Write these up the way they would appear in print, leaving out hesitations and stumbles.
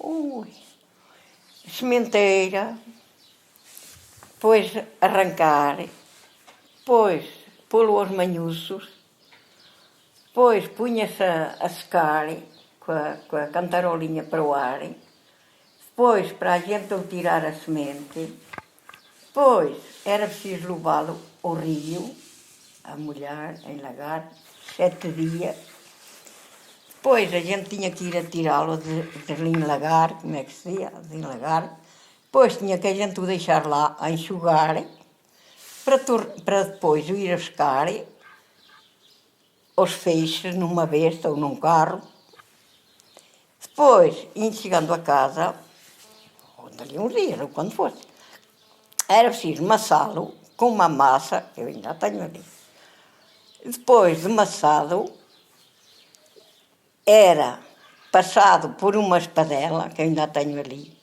Ui, sementeira, depois arrancar, depois pô-lo aos manhuços, depois punha-se a secar com a cantarolinha para o ar, depois para a gente tirar a semente, depois era preciso levá-lo ao rio, a molhar, a enlagar, 7 dias. Depois a gente tinha que ir a tirá-lo de enlagar, como é que se dizia, de enlagar. Depois tinha que a gente o deixar lá a enxugar, para depois o ir a buscar aos feixes numa besta ou num carro. Depois, indo chegando a casa, ou dali uns dias, ou quando fosse, era preciso amassá-lo com uma massa, que eu ainda tenho ali. Depois de amassado, era passado por uma espadela, que eu ainda tenho ali.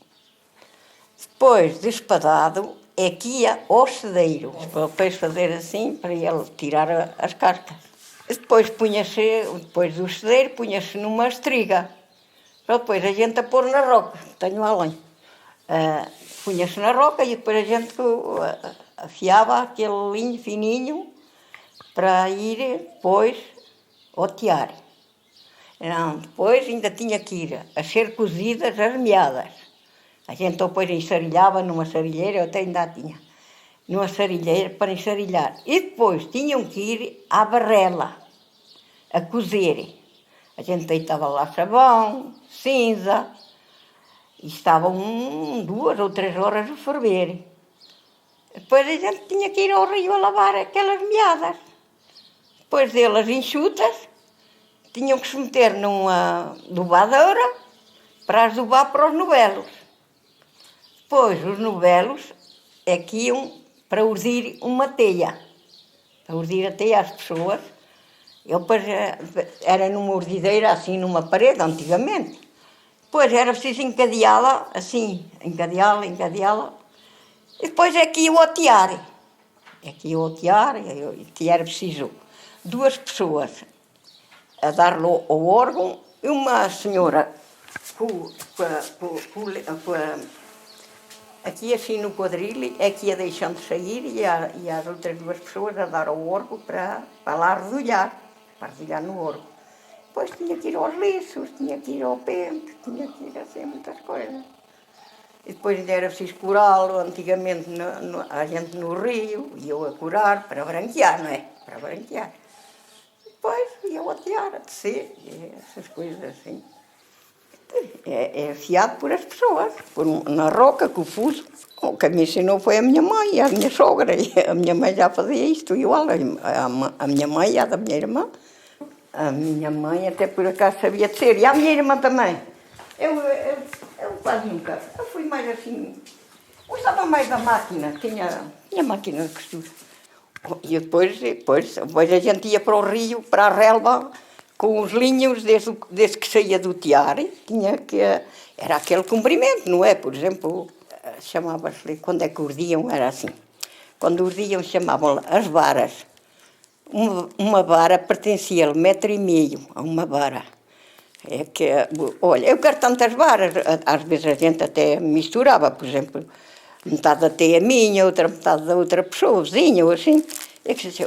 Depois de espadado, é que ia ao cedeiro, para depois fazer assim, para ele tirar as cascas. Depois punha-se, depois do cedeiro, punha-se numa estriga, para depois a gente a pôr na roca, tenho além. Punha-se na roca e depois a gente afiava aquele linho fininho para ir depois ao tear. Não, depois ainda tinha que ir a ser cozidas as meadas. A gente depois ensarilhava numa sarilheira, eu até ainda tinha, numa sarilheira para ensarilhar. E depois tinham que ir à barrela, a cozer. A gente deitava lá sabão, cinza, e estavam 2 ou 3 horas a ferver. Depois a gente tinha que ir ao rio a lavar aquelas meadas. Depois delas enxutas, tinham que se meter numa dobadeira para adubar para os novelos. Depois os novelos é que iam para urdir uma teia, para urdir a teia às pessoas. Eu depois era numa urdideira, assim, numa parede, antigamente. Depois era preciso encadeá-la, assim, encadeá-la. E depois é que ia ao tear. É que ia ao tear, que era preciso 2 pessoas a dar-lhe ao órgão e uma senhora aqui assim no quadril é que ia deixando sair e as outras 2 pessoas a dar ao órgão para lá redolhar no órgão. Depois tinha que ir aos liços, tinha que ir ao pente, tinha que ir assim muitas coisas. E depois ainda era preciso curá-lo, antigamente a gente no rio, ia a curar para branquear, não é? Para branquear. Depois ia ao tear, a tecer, essas coisas assim. É afiado por as pessoas, na roca, com o fuso. O que me ensinou foi a minha mãe e a minha sogra. E a minha mãe já fazia isto igual. A minha mãe e a da minha irmã. A minha mãe até por acaso sabia tecer. E a minha irmã também. Eu quase nunca. Eu fui mais assim. Usava mais a máquina. Tinha máquina de costura. E depois a gente ia para o rio, para a relva, com os linhos, desde que saía do tear, era aquele comprimento, não é? Por exemplo, chamava-se, quando é que urdiam, era assim. Quando urdiam, chamavam as varas. Uma vara pertencia a 1,5 metro a uma vara. Olha, eu quero tantas varas, às vezes a gente até misturava, por exemplo, metade até a minha, outra metade da outra pessoa, vizinha ou assim.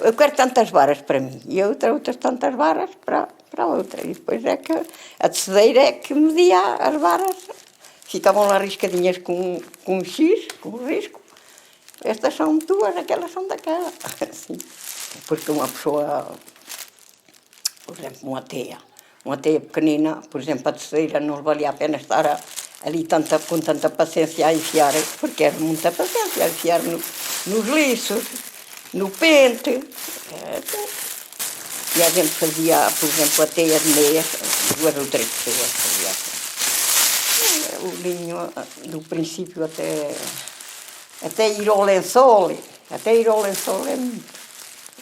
Eu quero tantas varas para mim e outras tantas varas para outra. E depois é que a tecedeira é que media as varas. Ficavam lá riscadinhas com um X, com um risco. Estas são tuas, aquelas são daquela. Assim. Porque uma pessoa, por exemplo, uma teia pequenina, por exemplo, a tecedeira não valia a pena estar ali com tanta paciência a enfiar, porque era muita paciência a enfiar nos liços, no pente. E a gente fazia, por exemplo, a teia de meias, 2 ou 3 pessoas faziam. O linho, do princípio até ir ao lençol, é muito.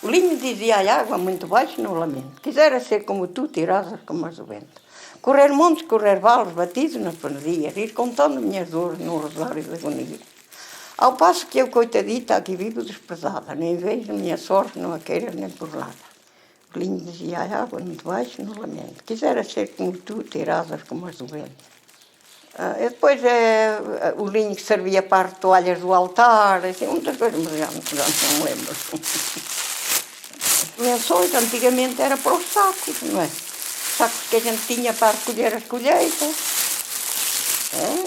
O linho dizia a água muito baixo no lamento. Quisera ser como tu, tirasas como as do vento. Correr montes, correr vales, batidos nas panadias, ir contando minhas dores num rosário de agonia. Ao passo que eu, coitadita, aqui vivo desprezada, nem vejo minha sorte, não a queiras nem por nada. O linho dizia a água muito baixo no lamento. Quisera ser como tu, tirasas como as do vento. E depois o linho que servia para as toalhas do altar, assim, muitas coisas, mas já não me lembro. Lençóis antigamente era para os sacos, não é? Sacos que a gente tinha para recolher as colheitas.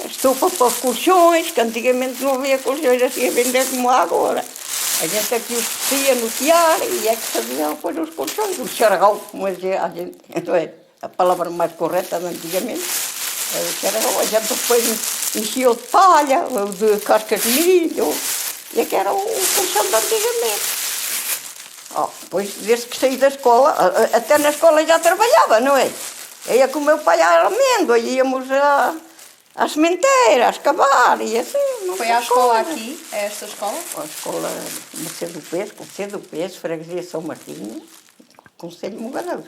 Estufa para os colchões, que antigamente não havia colchões assim a vender como há agora. A gente aqui os vestia no tiar e é que faziam depois os colchões, o xargão, como a gente, não é? A palavra mais correta de antigamente. O xargão, a gente depois enchia de palha, ou de cascas de milho, e é que era o colchão de antigamente. Depois, desde que saí da escola, até na escola já trabalhava, não é? Eu ia com o meu pai à amêndoa, íamos à sementeira, a escavar e assim. Foi à escola aqui, a esta escola? A escola Conselho do Peso, Freguesia São Martinho, Conselho de Mogadouro.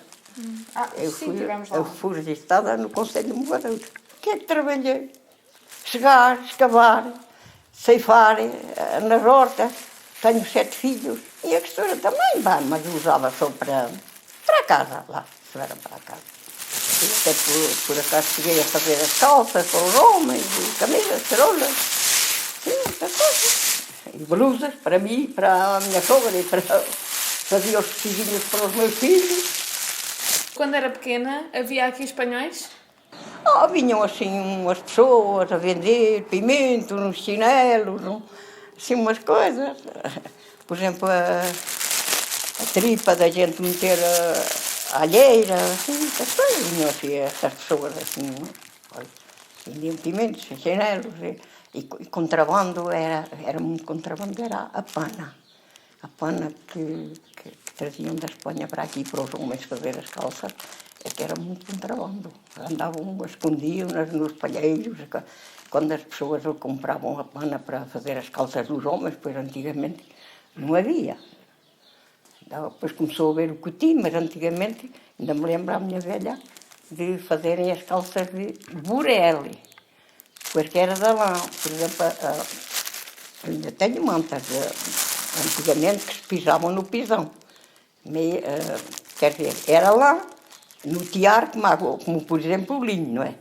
Eu fui registada no Conselho de Mogadouro. O que é que trabalhei? Chegar, escavar, ceifar nas hortas. Tenho 7 filhos. E a costura também, mas usava só para casa, lá, se era para casa. E até por acaso cheguei a fazer as calças para os homens, e camisas, cerolas, sim, essas coisas. E blusas para mim, para a minha sogra, e fazia os vestidinhos para os meus filhos. Quando era pequena, havia aqui espanhóis? Vinham assim umas pessoas a vender pimento, uns chinelos, assim umas coisas. Por exemplo, a tripa da gente meter a alheira, assim, essas coisas. Vinham assim, essas pessoas assim, vendiam pimentos, chinelos, e contrabando, era muito contrabando, era a pana. A pana que traziam da Espanha para aqui, para os homens fazer as calças, é que era muito contrabando. Andavam, escondiam-nas nos palheiros, quando as pessoas compravam a pana para fazer as calças dos homens, pois antigamente não havia. Depois começou a haver o cotim, mas antigamente, ainda me lembro a minha velha, de fazerem as calças de burele, pois que era da lã. Por exemplo, ainda tenho mantas, antigamente que se pisavam no pisão. Quer dizer, era lá, no tiar, como por exemplo o linho, não é?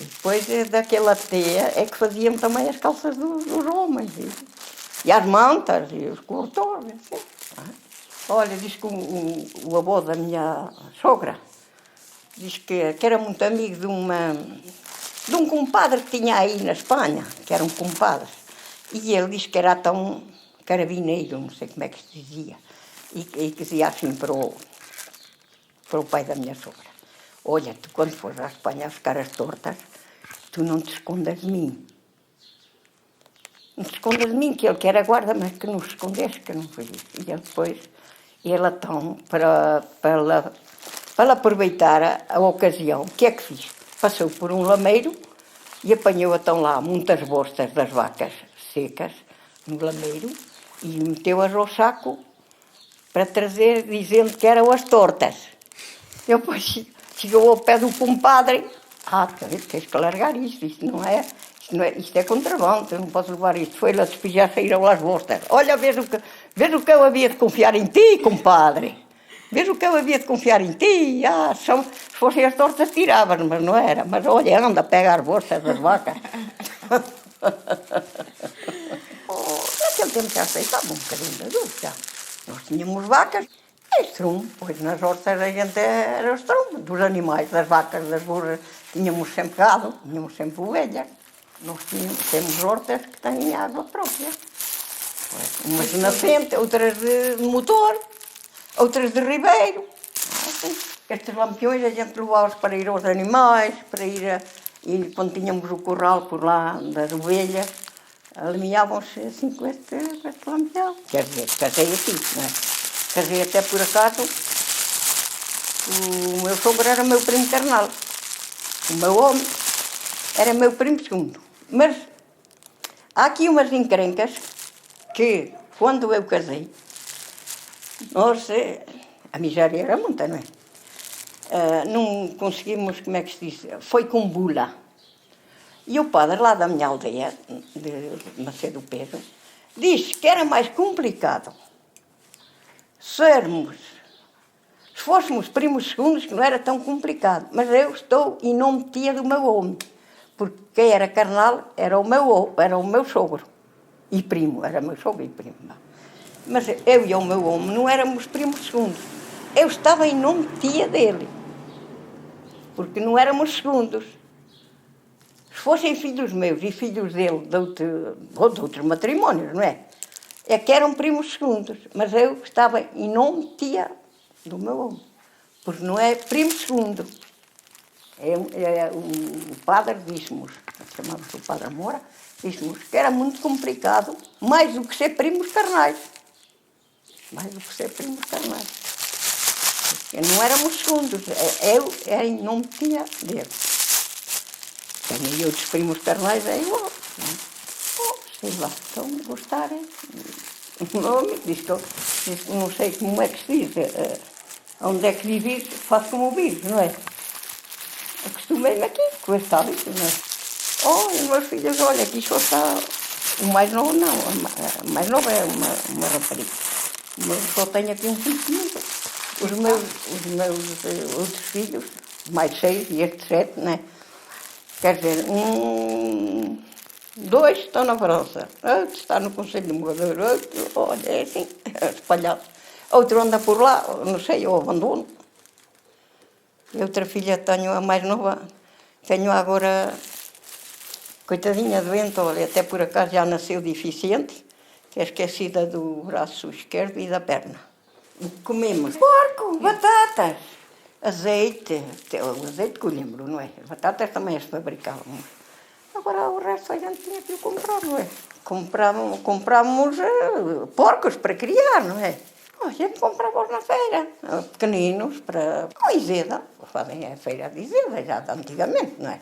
E depois daquela teia é que faziam também as calças dos homens. E as mantas, e os cobertores, assim. Olha, diz que o avô da minha sogra, diz que era muito amigo de um compadre que tinha aí na Espanha, que era um compadre. E ele diz que era tão carabineiro, não sei como é que se dizia, e que dizia assim para o pai da minha sogra: olha, tu quando fores à Espanha às caras tortas, tu não te escondas de mim. Não te escondas de mim, que ele quer a guarda, mas que não se escondesse, que eu não fui isso. E depois, ele então, para aproveitar a ocasião, o que é que fiz? Passou por um lameiro e apanhou então lá muitas bostas das vacas secas no lameiro e meteu-as ao saco para trazer, dizendo que eram as tortas. Depois chegou ao pé do compadre: tens que largar isto é contrabando, eu não posso levar isto. Foi lá despejar, saíram as bostas. Olha, vês o que eu havia de confiar em ti, compadre. Vês o que eu havia de confiar em ti. Se fossem as tortas, tiravas, mas não era. Mas olha, anda, pega as bostas das vacas. Naquele tempo já aceitava um bocadinho de dúvida. Nós tínhamos vacas. Estrume, pois nas hortas a gente era estrume, dos animais, das vacas, das burras, tínhamos sempre gado, tínhamos sempre ovelhas. Nós temos hortas que têm água própria. Umas de nascente, outras de motor, outras de ribeiro. Estes lampiões a gente levava-os para ir aos animais, e quando tínhamos o curral por lá das ovelhas, alinhavam-se assim com este lampião. Quer dizer, casei aqui, não é? Casei até por acaso, o meu sogro era meu primo carnal. O meu homem era meu primo segundo. Mas há aqui umas encrencas que, quando eu casei, a miséria era muita, não é? Não conseguimos, como é que se diz? Foi com bula. E o padre lá da minha aldeia, de Macedo Pedro, disse que era mais complicado se fôssemos primos segundos, que não era tão complicado. Mas eu estou em nome de tia do meu homem. porque quem era carnal era o meu sogro e primo, era meu sogro e primo. Mas eu e o meu homem não éramos primos segundos. Eu estava em nome de tia dele, porque não éramos segundos. Se fossem filhos meus e filhos dele de outros matrimónios, não é? É que eram primos segundos, mas eu estava em nome de tia do meu homem, porque não é primo segundo. O padre disse-nos, chamava-se o padre Moura, disse-nos que era muito complicado, mais do que ser primos carnais. Mais do que ser primos carnais. Porque não éramos segundos, eu era em nome de tia dele. Tenho outros primos carnais, é igual. Não é? Sei lá, então gostarem. O nome diz que eu não sei como é que se diz, onde é que vives, faço como vives, não é? Acostumei-me aqui com esse hábito, não é? Oh, e meus filhos, olha, aqui só está o mais novo, não, a mais nova é uma rapariga. Mas só tenho aqui um filho comigo. Os meus outros filhos, mais 6 e este 7, não é? Quer dizer, 2 estão na França, outro está no Conselho de Morador, outro, olha, é assim, espalhado. Outro anda por lá, não sei, eu abandono. E outra filha tenho, a mais nova, tenho agora, coitadinha doente, olha, até por acaso já nasceu deficiente, que é esquecida do braço esquerdo e da perna. Comemos porco, batatas, azeite, o azeite que eu lembro, não é? As batatas também as fabricavam. Agora o resto a gente tinha que comprar, não é? Comprávamos porcos para criar, não é? A gente comprava-os na feira, pequeninos, para Iseda. Fazem a feira de Iseda, já de antigamente, não é?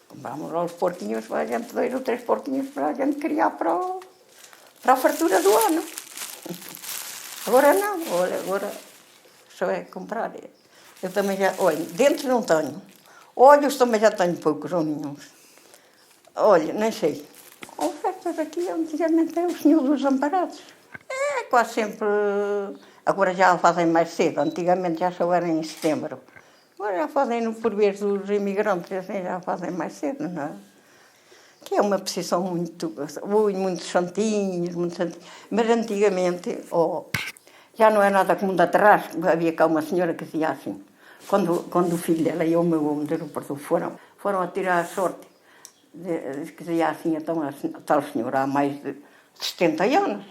Comprávamos lá os porquinhos, para a gente, 2 ou 3 porquinhos para a gente criar para a fartura do ano. Agora não, olha, agora só é comprar. Eu também já, olha, dentes não tenho. Olhos também já tenho poucos ou nenhuns. Olha, nem sei. Ofertas aqui, antigamente é o Senhor dos Amparados. É quase sempre. Agora já fazem mais cedo, antigamente já só era em setembro. Agora já fazem por vez dos imigrantes, assim já fazem mais cedo, não é? Que é uma procissão muito santinhos, muito santinhos. Mas antigamente, já não é nada como de atrás. Havia cá uma senhora que dizia assim, quando o filho dela e o meu homem do aeroporto foram a tirar a sorte, que dizia assim, então a tal senhora há mais de 70 anos.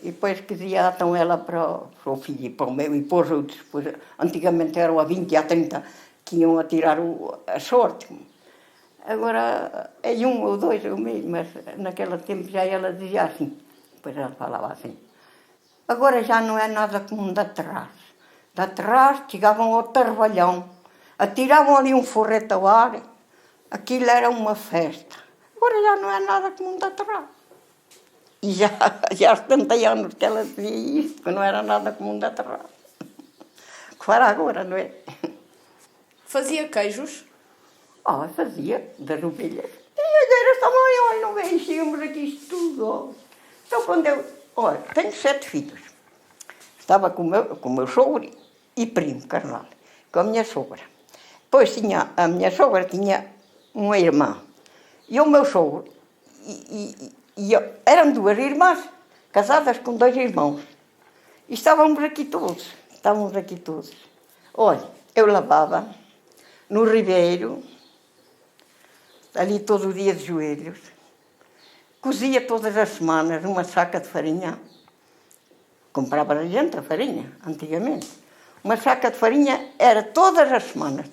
E depois que dizia então ela para o filho e para o meu e para os outros, pois, antigamente eram há 20 e há 30 que iam a tirar a sorte. Agora é 1 ou 2 ou mesmo, mas naquele tempo já ela dizia assim, depois ela falava assim. Agora já não é nada como de atrás. De atrás chegavam ao tarvalhão, atiravam ali um forrete ao ar, aquilo era uma festa. Agora já não é nada como de atrás. E já há 70 anos que ela dizia isto, que não era nada comum de atrás. Que fará agora, não é? Fazia queijos? Fazia, das ovelhas. E olheiras também, olha, não vem, enchíamos aqui isto tudo. Então quando olha, tenho 7 filhos. Estava com o meu sogro e primo, carnal, com a minha sogra. Depois a minha sogra tinha uma irmã. E o meu sogro, eram 2 irmãs, casadas com 2 irmãos. E estávamos aqui todos. Olha, eu lavava no Ribeiro, ali todo o dia de joelhos. Cozia todas as semanas uma saca de farinha. Comprava a gente a farinha, antigamente. Uma saca de farinha era todas as semanas.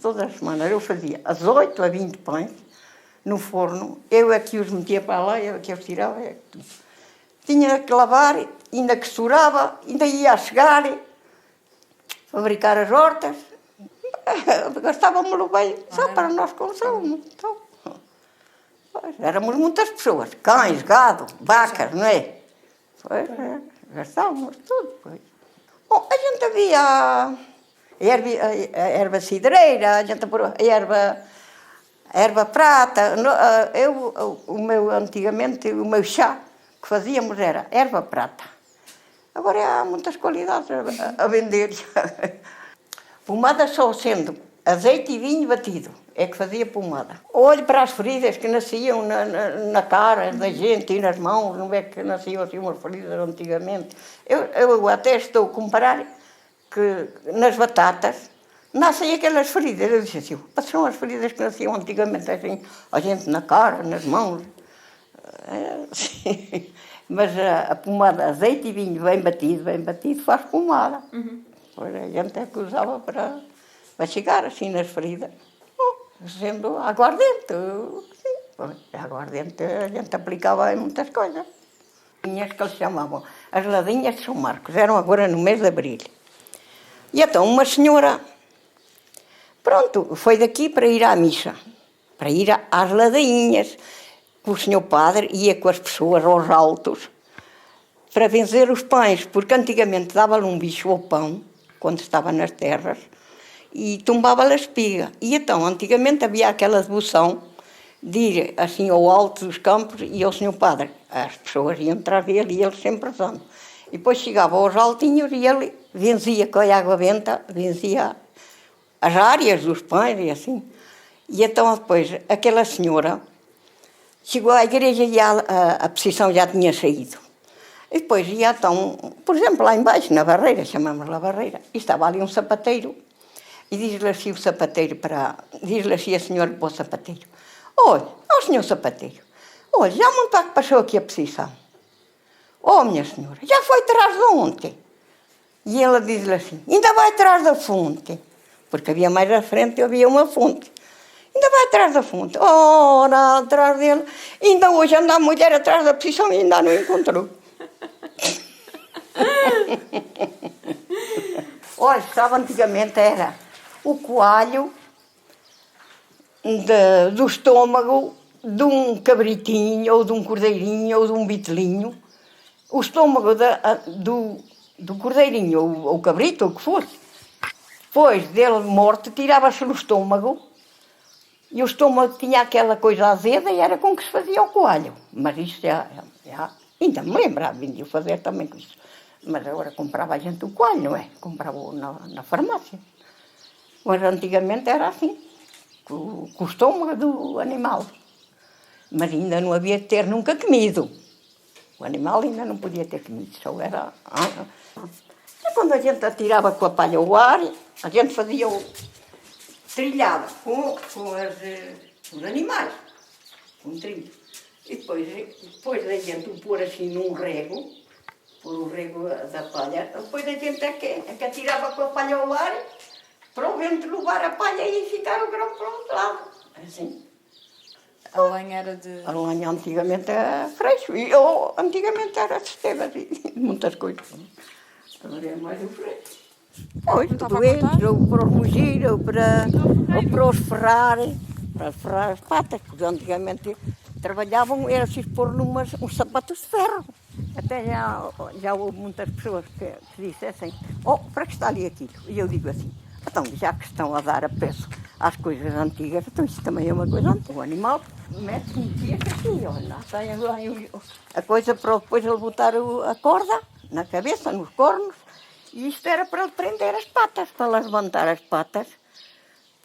Eu fazia as 8 a 20 pães no forno. Eu é que os metia para lá, eu é que os tirava. Tinha que lavar, ainda que estourava, ainda ia a chegar, fabricar as hortas. Gastávamos-lo bem, só para nós consumos. Então, éramos muitas pessoas, cães, gado, vacas, não é? Gastávamos tudo. Bom, a gente havia a erva cidreira, a gente a erva prata. Antigamente, o meu chá que fazíamos era erva prata. Agora há muitas qualidades a vender. Pomada só sendo azeite e vinho batido, é que fazia pomada. Olhe para as feridas que nasciam na cara da gente e nas mãos, não é que nasciam assim umas feridas antigamente. Eu até estou a comparar que nas batatas nascem aquelas feridas. Eu disse assim, são as feridas que nasciam antigamente assim, a gente na cara, nas mãos. Mas a pomada, azeite e vinho bem batido, faz pomada. Pois a gente é que usava para chegar assim nas feridas. Sendo aguardente, sim. Pois, aguardente a gente aplicava em muitas coisas. Ladinhas que eles chamavam, as ladinhas de São Marcos, eram agora no mês de abril. E então uma senhora, pronto, foi daqui para ir à missa, para ir às ladainhas. O senhor padre ia com as pessoas aos altos para benzer os pães, porque antigamente dava-lhe um bicho ao pão, quando estava nas terras, e tombava-lhe a espiga. E então, antigamente havia aquela devoção de ir assim ao alto dos campos e ao senhor padre. As pessoas iam atrás dele e ele sempre rezando. E depois chegava aos altinhos e ele benzia com a água benta, benzia as áreas dos pães e assim. E então depois aquela senhora chegou à igreja e a procissão já tinha saído. E depois ia então, por exemplo, lá embaixo, na barreira, chamamos-la barreira, e estava ali um sapateiro, e diz-lhe assim o sapateiro diz-lhe assim a senhora para o sapateiro, olha, senhor sapateiro, olha, já muito que passou aqui a procissão. Minha senhora, já foi atrás de ontem. E ela diz-lhe assim, ainda vai atrás da fonte, porque havia mais à frente, havia uma fonte. Ainda vai atrás da fonte. Ora, atrás dele. Ainda hoje anda a mulher atrás da procissão e ainda não encontrou. Olha, estava antigamente era o coalho do estômago de um cabritinho, ou de um cordeirinho, ou de um vitelinho. O estômago do cordeirinho, ou cabrito, ou o que fosse. Depois dele morto, tirava-se o estômago. E o estômago tinha aquela coisa azeda e era com que se fazia o coalho. Mas isso já ainda me lembrava de fazer também com isso. Mas agora comprava a gente o coalho, não é? Comprava-o na farmácia. Mas antigamente era assim, com o estômago do animal. Mas ainda não havia de ter nunca comido. O animal ainda não podia ter comido, só era... E quando a gente atirava com a palha ao ar, a gente fazia trilhava com os animais, com trilho. E depois a gente o pôr assim num rego, pôr o rego da palha, depois a gente é que atirava com a palha ao ar, para o vento levar a palha e ficar o grão para o outro lado. Assim. A lenha era de... A lenha antigamente era freixo, e antigamente era sistema de muitas coisas. Agora é mais o freixo. Pois, tudo isso, ou para os mugir, ou para os ferrar as patas, porque antigamente trabalhavam, era se pôr uns sapatos de ferro. Até já houve muitas pessoas que dissessem, para que está ali aquilo? E eu digo assim, então, já que estão a dar a peso às coisas antigas, então isso também é uma coisa antiga. O animal mete um dia assim, olha, tem a coisa para depois ele botar a corda na cabeça, nos cornos. E isto era para ele prender as patas, para levantar as patas,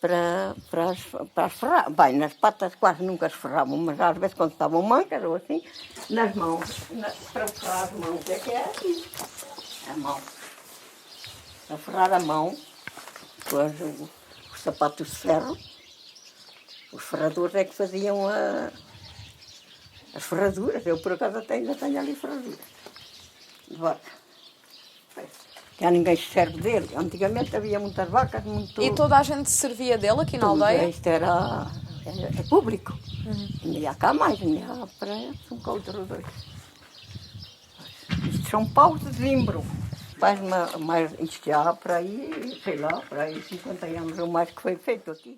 para as ferrar. Bem, nas patas quase nunca se ferravam, mas às vezes quando estavam mancas ou assim, nas mãos, para ferrar as mãos, é que é assim, a mão. Para ferrar a mão, com os sapatos de ferro, os ferradores é que faziam as ferraduras. Eu por acaso ainda tenho ali ferraduras de vaca. Já ninguém se serve dele. Antigamente havia muitas vacas, muito... E toda a gente se servia dele aqui na aldeia? Isto é público. Ainda há cá mais, ainda há para um com outros dois. Isto são paus de zimbro. Faz mais, isto já há para aí, sei lá, para aí 50 anos ou mais que foi feito aqui.